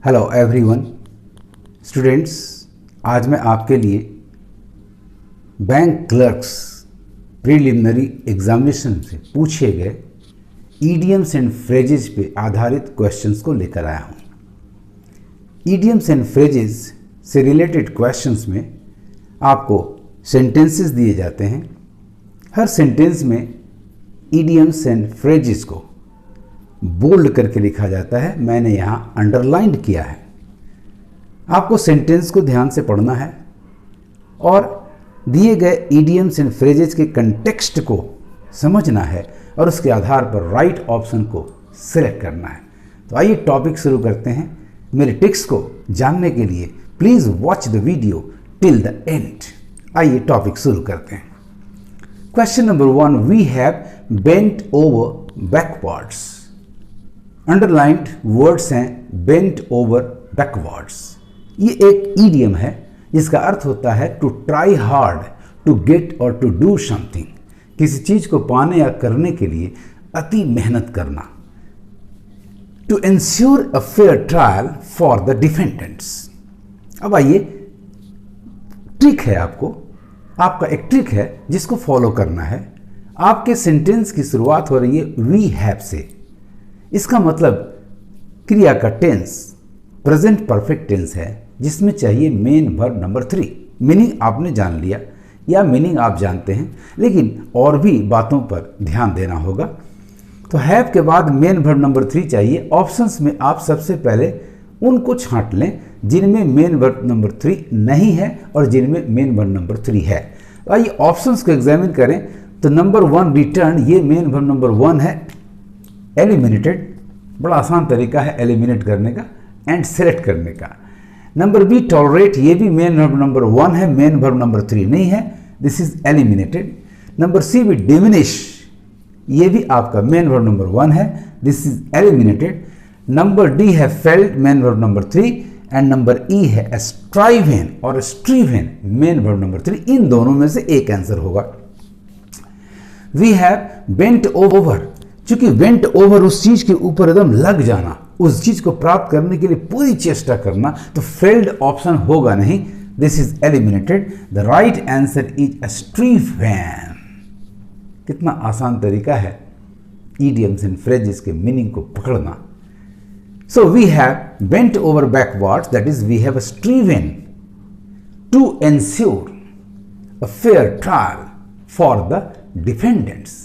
Hello everyone students, आज मैं आपके लिए बैंक क्लर्क्स प्रीलिमिनरी एग्जामिनेशन से पूछे गए ईडियम्स एंड फ्रेजेस पे आधारित क्वेश्चंस को लेकर आया हूँ। ईडियम्स एंड फ्रेजेस से रिलेटेड क्वेश्चंस में आपको सेंटेंसेस दिए जाते हैं। हर सेंटेंस में ईडियम्स एंड फ्रेजेस को बोल्ड करके लिखा जाता है। मैंने यहाँ अंडरलाइंड किया है। आपको सेंटेंस को ध्यान से पढ़ना है और दिए गए ईडियम्स एंड फ्रेजेस के कंटेक्स्ट को समझना है और उसके आधार पर राइट ऑप्शन को सिलेक्ट करना है। तो आइए टॉपिक शुरू करते हैं। मेरे टिप्स को जानने के लिए please watch the video till the end. आइए टॉपिक शुरू करते हैं। Question number 1, we have bent over backwards. Underlined words हैं बेंट ओवर बैकवर्ड्स। ये एक ईडियम है जिसका अर्थ होता है to try hard, to get और टू डू समथिंग। किसी चीज को पाने या करने के लिए अति मेहनत करना। To ensure a fair trial for the defendants. अब आइए, ट्रिक है आपका एक ट्रिक है जिसको फॉलो करना है। आपके सेंटेंस की शुरुआत हो रही है वी हैव से। इसका मतलब क्रिया का टेंस प्रेजेंट परफेक्ट टेंस है जिसमें चाहिए मेन वर्ब नंबर 3। मीनिंग आपने जान लिया या मीनिंग आप जानते हैं, लेकिन और भी बातों पर ध्यान देना होगा। तो हैव के बाद मेन वर्ब नंबर 3 चाहिए। ऑप्शंस में आप सबसे पहले उनको छांट लें जिनमें मेन वर्ब नंबर 3 नहीं है और जिनमें मेन वर्ब नंबर 3 है। तो आइए ऑप्शंस को एग्जामिन करें। तो नंबर 1 रिटर्न, ये मेन वर्ब नंबर 1 है। एलिमिनेटेड, बड़ा आसान तरीका है एलिमिनेट करने का एंड सेलेक्ट करने का। नंबर बी टॉलरेट, ये भी मेन वर्ब नंबर 1 है, मेन वर्ब नंबर 3 नहीं है, this is eliminated. Number C भी डिमिनिश, ये भी आपका मेन वर्ब नंबर 1 है, this is eliminated. Number d है felt, main verb number 3 and number e है स्ट्राइवेन और स्ट्रीवेन, मेन वर्ब नंबर 3। इन दोनों में से एक आंसर होगा। वी हैव बेंट ओवर, चूंकि वेंट ओवर उस चीज के ऊपर एकदम लग जाना, उस चीज को प्राप्त करने के लिए पूरी चेष्टा करना, तो फेल्ड ऑप्शन होगा नहीं, this is eliminated. The right answer is striven. कितना आसान तरीका है ईडियम्स एंड फ्रेजेस के मीनिंग को पकड़ना। So we have bent over backwards, that is we have striven to ensure a fair trial for the defendants.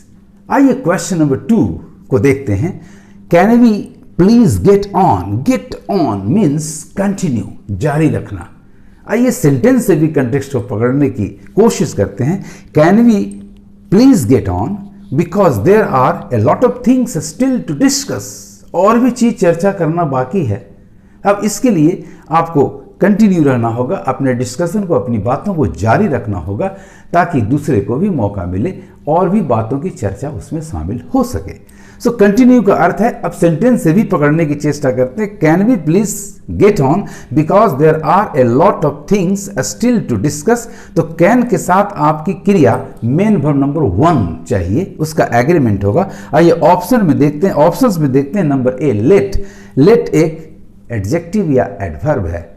आइए question number 2 को देखते हैं। Can we please get on. Get on means continue, जारी रखना। आइए sentence से भी context को पकड़ने की कोशिश करते हैं। Can we please get on because there are a lot of things still to discuss. और भी चीज चर्चा करना बाकी है। अब इसके लिए आपको कंटिन्यू रहना होगा, अपने डिस्कशन को, अपनी बातों को जारी रखना होगा ताकि दूसरे को भी मौका मिले और भी बातों की चर्चा उसमें शामिल हो सके। सो कंटिन्यू का अर्थ है, अब सेंटेंस से भी पकड़ने की चेष्टा करते हैं। Can we please get on because there are a lot of things still to discuss. तो कैन के साथ आपकी क्रिया मेन वर्ब नंबर 1 चाहिए, उसका एग्रीमेंट होगा। आइए ऑप्शन में देखते हैं। ऑप्शंस में देखते हैं नंबर ए लेट। लेट एक एडजेक्टिव या एडवर्ब है,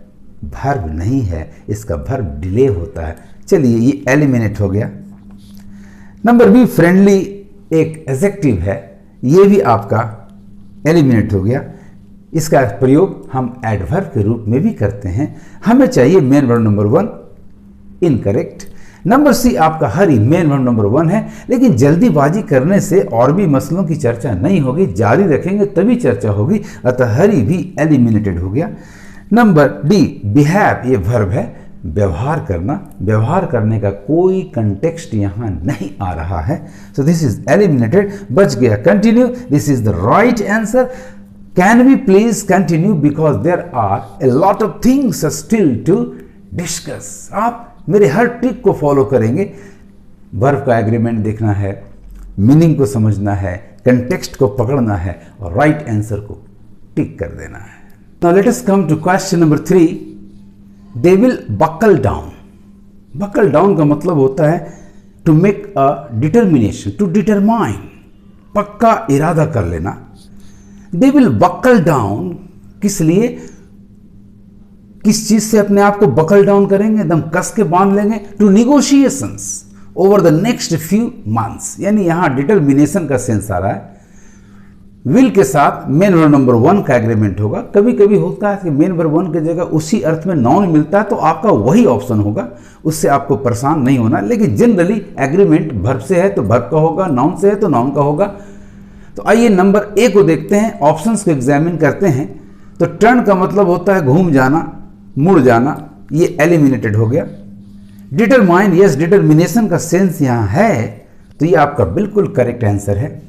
वर्ब नहीं है, इसका वर्ब डिले होता है। चलिए ये एलिमिनेट हो गया। नंबर बी फ्रेंडली एक एडजेक्टिव है, ये भी आपका एलिमिनेट हो गया। इसका प्रयोग हम एडवर्ब के रूप में भी करते हैं। हमें चाहिए main verb number 1, incorrect. Number C आपका हरी, मेन वर्ब नंबर 1 है, लेकिन जल्दीबाजी करने से और भी मसलों की चर्चा नहीं होगी, जारी रखेंगे तभी चर्चा होगी, अतः हरी भी एलिमिनेटेड हो गया। नंबर डी बिहेव, ये वर्ब है, व्यवहार करना। व्यवहार करने का कोई कंटेक्स्ट यहां नहीं आ रहा है, सो दिस इज एलिमिनेटेड। बच गया continue, this is the right answer. Can we please continue because there are a lot of things still to discuss. आप मेरे हर ट्रिक को फॉलो करेंगे। वर्ब का एग्रीमेंट देखना है, मीनिंग को समझना है, कंटेक्स्ट को पकड़ना है और राइट आंसर को टिक कर देना है। Now let us come to question number 3. They will buckle down. Buckle down का मतलब होता है to make a determination, to determine, पक्का इरादा कर लेना। They will buckle down किस लिए? किस चीज से अपने आप को बकल डाउन करेंगे, एकदम कस के बांध लेंगे? To negotiations over the next few months, यानी यहां डिटर्मिनेशन का सेंस आ रहा है। विल के साथ मेन वर्ब नंबर 1 का एग्रीमेंट होगा। कभी कभी होता है कि मेन वर्ब 1 की जगह उसी अर्थ में नाउन मिलता है तो आपका वही ऑप्शन होगा, उससे आपको परेशान नहीं होना। लेकिन जनरली एग्रीमेंट वर्ब से है तो वर्ब का होगा, नाउन से है तो नाउन का होगा। तो आइए नंबर ए को देखते हैं, ऑप्शंस को एग्जामिन करते हैं। तो टर्न का मतलब होता है घूम जाना, मुड़ जाना, ये एलिमिनेटेड हो गया। डिटरमाइन, यस डिटर्मिनेशन का सेंस यहां है तो ये आपका बिल्कुल करेक्ट आंसर है।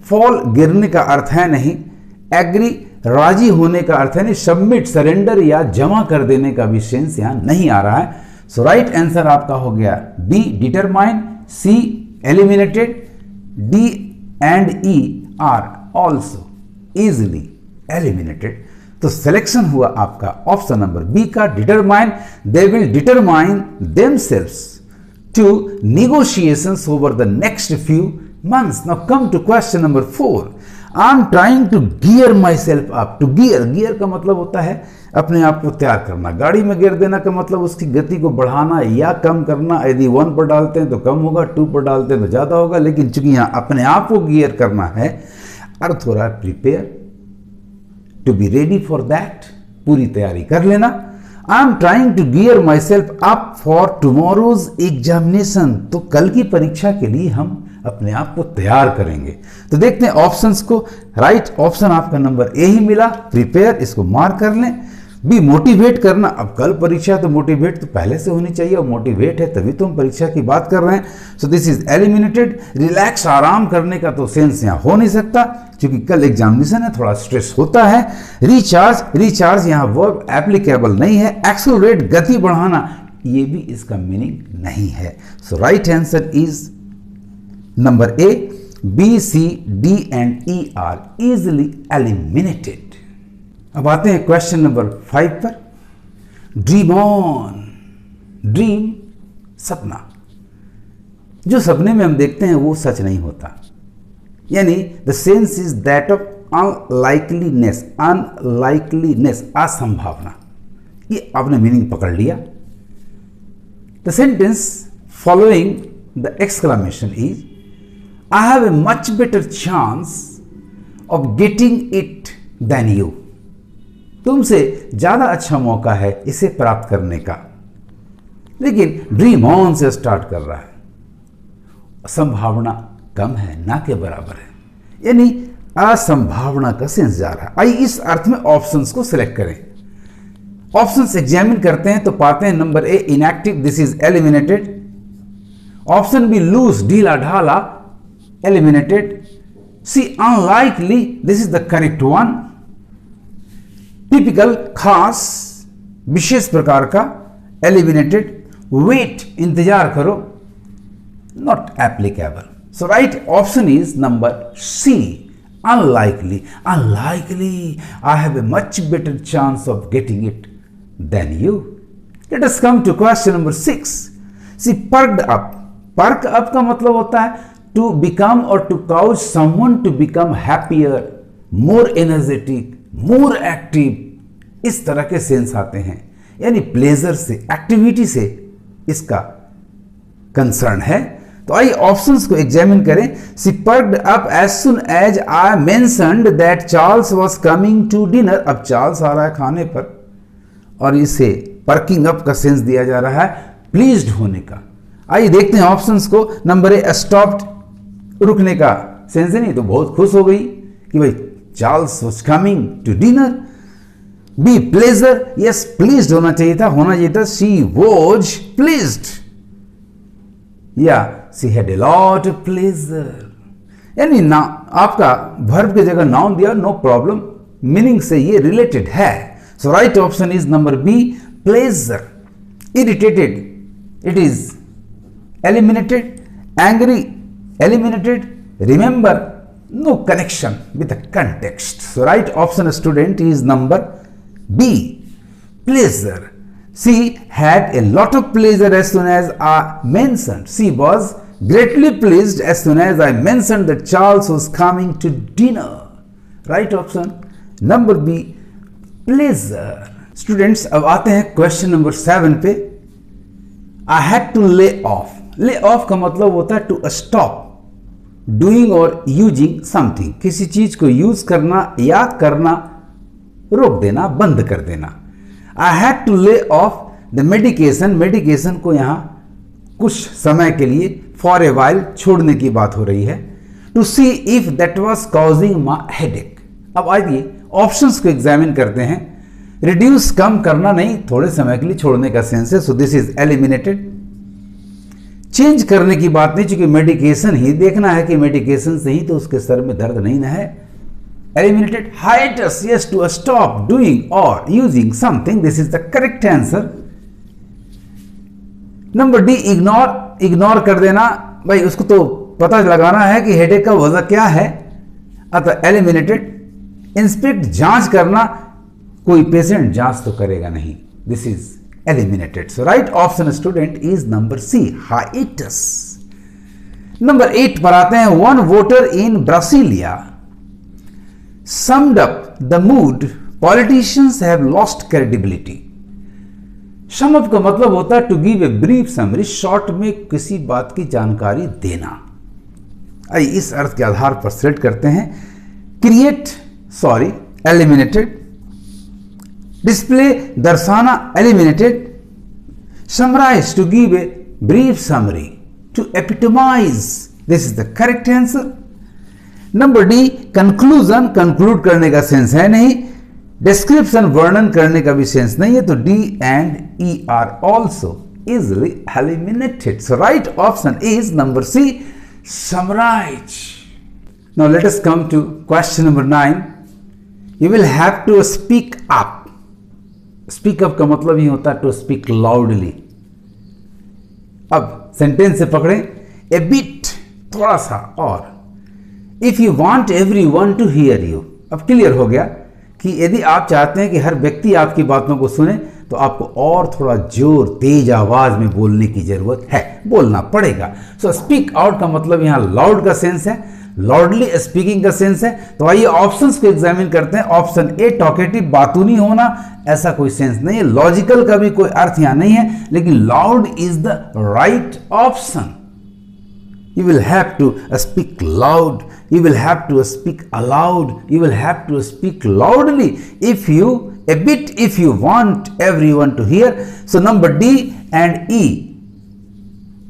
फॉल गिरने का अर्थ है नहीं, एग्री राजी होने का अर्थ है नहीं, सबमिट सरेंडर या जमा कर देने का भी सेंस यहां नहीं आ रहा है। सो राइट आंसर आपका हो गया B determine, C eliminated, D and E are also easily eliminated. तो सिलेक्शन हुआ आपका ऑप्शन नंबर बी का, determine, they will determine themselves to negotiations over the next few months. Now come to question number 4. I'm trying to gear myself up. To gear का मतलब होता है अपने आप को तैयार करना। गाड़ी में गियर देना का मतलब उसकी गति को बढ़ाना या कम करना। यदि 1 पर डालते हैं तो कम होगा, 2 पर डालते हैं तो ज़्यादा होगा। लेकिन चूंकि यहाँ अपने आप को गियर करना है, अर्थ हो रहा है prepare, to be ready for that, पूरी तैयारी कर लेना। I am trying to gear myself up for tomorrow's examination, तो कल की परीक्षा के लिए हम अपने आप को तैयार करेंगे। तो देखते हैं ऑप्शंस को। राइट ऑप्शन आपका नंबर ए ही मिला, प्रिपेयर, इसको मार्क कर लें। बी मोटिवेट करना, अब कल परीक्षा तो मोटिवेट तो पहले से होनी चाहिए, और मोटिवेट है तभी तो हम परीक्षा की बात कर रहे हैं। So this is eliminated. Relax, आराम करने का तो सेंस यहाँ हो नहीं सकता क्योंकि कल एग्जामिनेशन है, थोड़ा स्ट्रेस होता है। रिचार्ज यहाँ वर्ब एप्लीकेबल नहीं है। एक्सेलरेट, गति बढ़ाना, ये भी इसका मीनिंग नहीं है। So right answer is number a, b, c, d and E are easily eliminated. अब आते हैं क्वेश्चन नंबर 5 पर। ड्रीम ऑन, ड्रीम सपना, जो सपने में हम देखते हैं वो सच नहीं होता, यानी the sense is that of unlikeliness, unlikeliness असंभावना। ये आपने मीनिंग पकड़ लिया। The sentence following the exclamation is I have a much better chance of getting it than you, तुमसे ज्यादा अच्छा मौका है इसे प्राप्त करने का। लेकिन ड्रीम ऑन से स्टार्ट कर रहा है, संभावना कम है, ना के बराबर है, यानी असंभावना का सेंस जा रहा है। आइए इस अर्थ में ऑप्शंस को सिलेक्ट करें। ऑप्शंस एग्जामिन करते हैं तो पाते हैं number a inactive, this is eliminated. Option b loose, ढीला ढाला, eliminated. C unlikely, this is the correct one. Typical, खास, विशेष प्रकार का, एलिमिनेटेड। वेट, इंतजार करो, not applicable. So right option is number c, unlikely. Unlikely, I have a much better chance of getting it than you. Let us come to question number 6। C perked up, perk up का मतलब होता है to become और to cause someone to become happier, more energetic, more active, इस तरह के sense आते हैं, यानी प्लेजर से, एक्टिविटी से इसका कंसर्न है। तो आइए ऑप्शंस को एग्जामिन करें। C perked up as soon as I mentioned that Charles was coming to dinner. अब चार्ल्स आ रहा है खाने पर और इसे पर्किंग अप का सेंस दिया जा रहा है प्लीज्ड होने का। आइए देखते हैं ऑप्शंस को। नंबर ए स्टॉप्ड, रुकने का सेंस है, नहीं तो बहुत खुश हो गई कि भाई Charles was coming to dinner. B pleasure, yes pleased होना चाहिए था, शी वॉज प्लीज्ड, या she had a lot of pleasure, यानी ना आपका वर्ब की जगह नाउन दिया, नो प्रॉब्लम, मीनिंग से ये रिलेटेड है। So right option is number b, pleasure. Irritated, it is eliminated. Angry, eliminated. Remember, no connection with the context. So right option student is number B, pleasure. She had a lot of pleasure as soon as I mentioned. She was greatly pleased as soon as I mentioned that Charles was coming to dinner. Right option number B, pleasure. Students अब आते हैं question number 7 पे। I had to lay off. Lay off का मतलब होता है to stop doing और using something, किसी चीज को यूज करना या करना, रोक देना, बंद कर देना। I had to lay off the medication, medication को यहां कुछ समय के लिए फॉर ए वाइल छोड़ने की बात हो रही है। To see if that was causing my headache. अब आइए ऑप्शंस को एग्जामिन करते हैं। रिड्यूस कम करना नहीं, थोड़े समय के लिए छोड़ने का सेंस है, so this is eliminated. Change करने की बात नहीं, चूंकि मेडिकेशन ही देखना है कि मेडिकेशन से ही तो उसके सर में दर्द नहीं ना है। Eliminated. Hiatus, yes, to stop doing और using something, this is the correct answer. Number d, ignore, ignore कर देना, भाई उसको तो पता लगाना है कि हेडेक का वजह क्या है, अतः एलिमिनेटेड। इंस्पेक्ट, जांच करना, कोई पेशेंट जांच तो करेगा नहीं, this is eliminated. So right option student is number C, hiatus. Number 8 पर आते हैं। One voter in Brasilia summed up the mood politicians have lost credibility. Sum up का मतलब होता है to give a brief summary, short में किसी बात की जानकारी देना। आइए इस अर्थ के आधार पर सिलेक्ट करते हैं। Create, sorry, eliminated. डिस्प्ले, दर्शाना, eliminated. Summarize, to give a brief summary, to epitomize, this is the correct answer. Number d, conclusion, conclude करने का सेंस है नहीं। डिस्क्रिप्शन, वर्णन करने का भी सेंस नहीं है, तो D and E are also easily eliminated. So right option is number C, summarize. Now let us come to question number 9। You will have to speak up. Speak up का मतलब ही होता है टू स्पीक लाउडली। अब sentence से पकड़ें। A bit, थोड़ा सा और। If you want everyone to hear you. अब क्लियर हो गया कि यदि आप चाहते हैं कि हर व्यक्ति आपकी बातों को सुने तो आपको और थोड़ा जोर, तेज आवाज में बोलने की जरूरत है, बोलना पड़ेगा। सो स्पीक आउट का मतलब यहां लाउड का सेंस है, लाउडली स्पीकिंग का सेंस है। तो आइए ऑप्शंस को एग्जामिन करते हैं। ऑप्शन ए, टॉकेटिव, बातूनी होना, ऐसा कोई सेंस नहीं है। लॉजिकल का भी कोई अर्थ यहां नहीं है, लेकिन loud is the right option. You will have to speak loud. You will have to speak aloud. You will have to speak loudly. If you want everyone to hear. So number D and E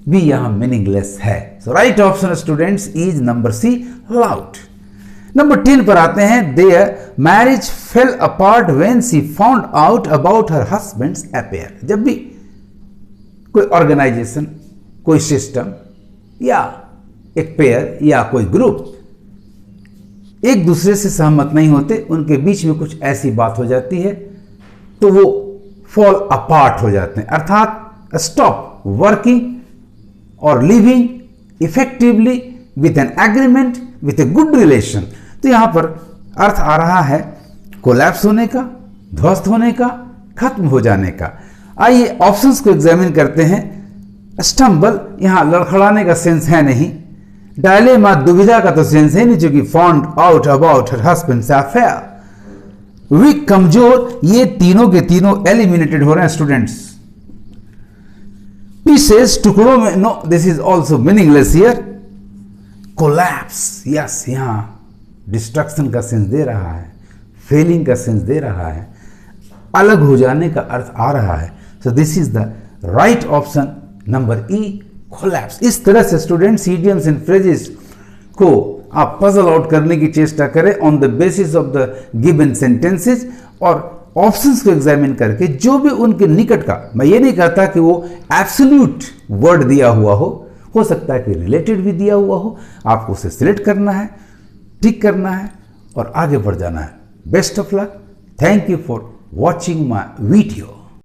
भी यहां meaningless है। So right option students is number C, loud. Number 10 पर आते हैं। Their marriage fell apart when she found out about her husband's affair. जब भी कोई organisation, कोई सिस्टम या एक पेयर या कोई ग्रुप एक दूसरे से सहमत नहीं होते, उनके बीच में कुछ ऐसी बात हो जाती है तो वो फॉल अपार्ट हो जाते हैं, अर्थात स्टॉप वर्किंग और living effectively with an agreement with a good relation. तो यहां पर अर्थ आ रहा है कोलैप्स होने का, ध्वस्त होने का, खत्म हो जाने का। आइए ऑप्शंस को एग्जामिन करते हैं। स्टम्बल, यहां लड़खड़ाने का सेंस है नहीं। डायलेमा, दुविधा का तो सेंस है नहीं, क्योंकि found out about her husband's affair. Weak, कमजोर, ये तीनों के तीनों एलिमिनेटेड हो रहे हैं स्टूडेंट्स। पीसेस, टुकड़ों में, no, this is also meaningless here. Collapse, yes, यहां डिस्ट्रक्शन का सेंस दे रहा है, फेलिंग का सेंस दे रहा है, अलग हो जाने का अर्थ आ रहा है। So this is the right option number E, collapse. इस तरह से स्टूडेंट्स इडियम्स एंड फ्रेजेस को आप पजल आउट करने की चेष्टा करें on the basis of the given sentences, और ऑप्शंस को एग्जामिन करके जो भी उनके निकट का, मैं ये नहीं कहता कि वो एब्सोल्यूट वर्ड दिया हुआ हो सकता है कि रिलेटेड भी दिया हुआ हो, आपको उसे सिलेक्ट करना है, टिक करना है और आगे बढ़ जाना है। Best of luck. Thank you for watching my video.